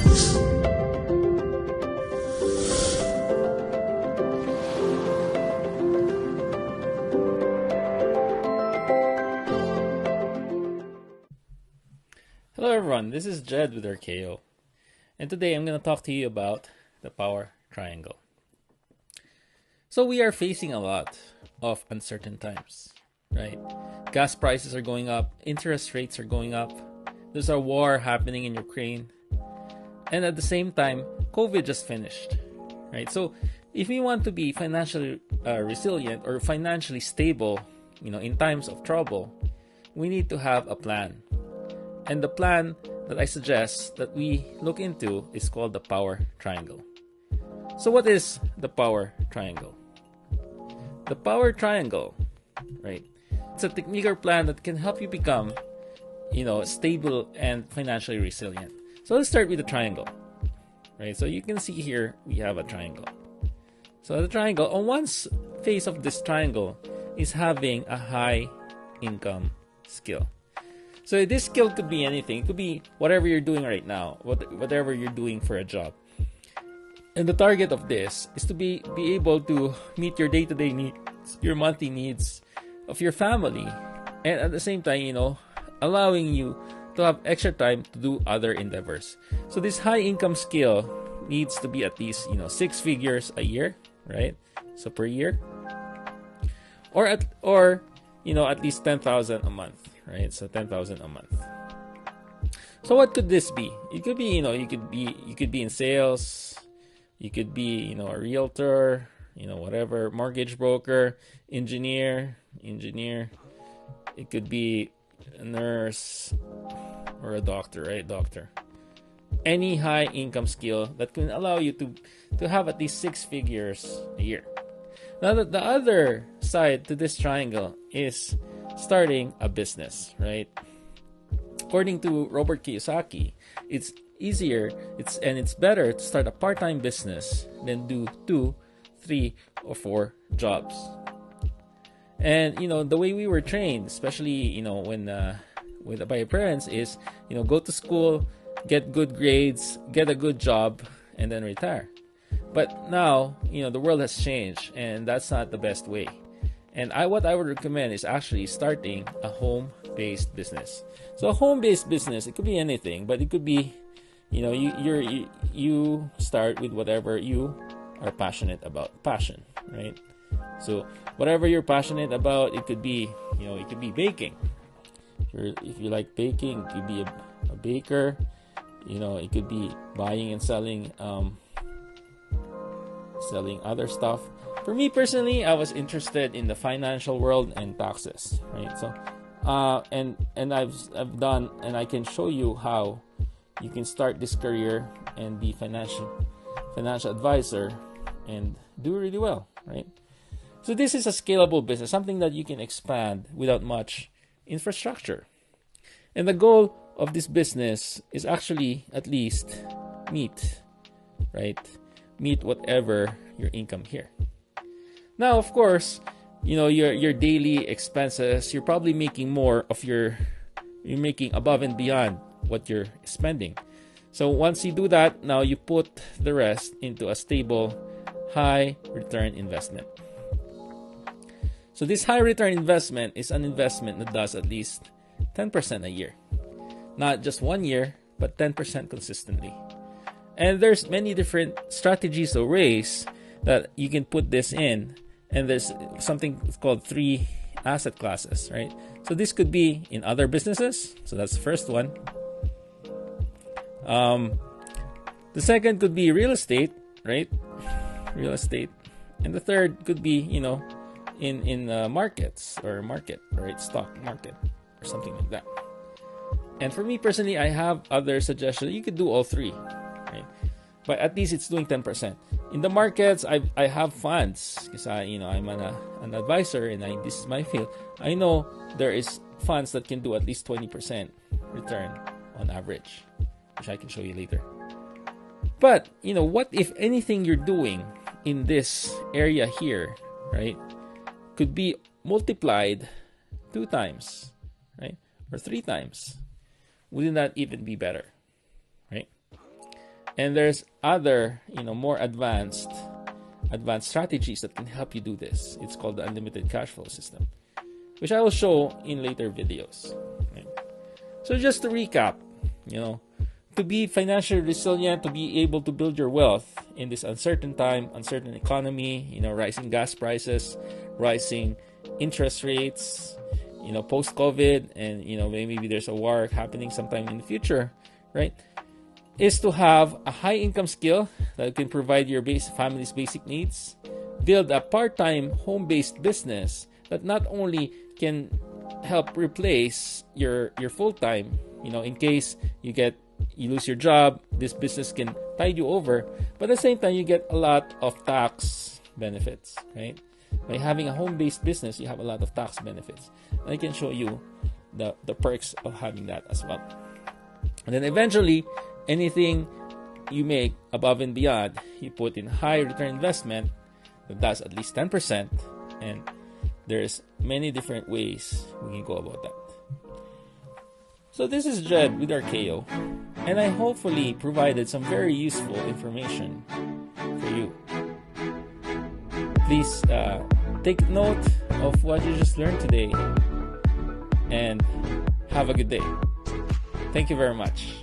Hello everyone, this is Jed with RKO, and today I'm going to talk to you about the power triangle. So we are facing a lot of uncertain times, right? Gas prices are going up, interest rates are going up, there's a war happening in Ukraine, and at the same time, COVID just finished, right? So if we want to be financially resilient or financially stable, in times of trouble, we need to have a plan. And the plan that I suggest that we look into is called the power triangle. So what is the power triangle? The power triangle, right? It's a technique or plan that can help you become, stable and financially resilient. So let's start with the triangle, right? So you can see here we have a triangle. So the triangle, on one face of this triangle is having a high income skill. So this skill could be anything. It could be whatever you're doing right now, whatever you're doing for a job. And the target of this is to be able to meet your day-to-day needs, your monthly needs of your family, and at the same time, allowing you to have extra time to do other endeavors. So this high income skill needs to be at least 6 figures a year, right? So per year, or at least 10,000 a month. Right, so 10,000 a month. So what could this be? It could be, you could be in sales, you could be, a realtor, whatever, mortgage broker, engineer. It could be a nurse or a doctor, right? Doctor. Any high income skill that can allow you to have at least 6 figures a year. Now, the other side to this triangle is starting a business, right? According to Robert Kiyosaki, it's easier, it's better to start a part-time business than do 2, 3, or 4 jobs. And the way we were trained, especially when by our parents, is go to school, get good grades, get a good job, and then retire. But now the world has changed, and that's not the best way. And what I would recommend is actually starting a home-based business. So a home-based business, it could be anything, but it could be, you start with whatever you are passionate about. Passion, right? So whatever you're passionate about, it could be, it could be baking. If you like baking, it could be a baker. It could be buying and selling other stuff. For me personally, I was interested in the financial world and taxes, right? So, and I've done, and I can show you how you can start this career and be financial advisor and do really well, right? So this is a scalable business, something that you can expand without much infrastructure. And the goal of this business is actually at least meet whatever your income here. Now, of course, your daily expenses, you're probably making you're making above and beyond what you're spending. So once you do that, now you put the rest into a stable, high return investment. So this high return investment is an investment that does at least 10% a year. Not just 1 year, but 10% consistently. And there's many different strategies or ways that you can put this in. And there's something called 3 asset classes, right? So this could be in other businesses. So that's the first one. The second could be real estate, right? Real estate. And the third could be, in markets or market, right? Stock market or something like that. And for me personally, I have other suggestions. You could do all 3, right? But at least it's doing 10%. In the markets, I have funds because I'm an advisor and this is my field. I know there is funds that can do at least 20% return on average, which I can show you later. But what if anything you're doing in this area here, right, could be multiplied 2 times, right, or 3 times? Wouldn't that even be better, right? And there's other, more advanced strategies that can help you do this. It's called the unlimited cash flow system, which I will show in later videos. Okay. So just to recap, to be financially resilient, to be able to build your wealth in this uncertain time, uncertain economy, rising gas prices, rising interest rates, post-COVID, and, maybe there's a war happening sometime in the future, right? Is to have a high income skill that can provide your family's basic needs, build a part-time home-based business that not only can help replace your full-time, in case you lose your job, this business can tide you over, but at the same time you get a lot of tax benefits, right? By having a home-based business, you have a lot of tax benefits. And I can show you the perks of having that as well. And then eventually, anything you make above and beyond, you put in high return investment that does at least 10%, and there's many different ways we can go about that. So this is Jed with Archeo, and I hopefully provided some very useful information for you. Please take note of what you just learned today, and have a good day. Thank you very much.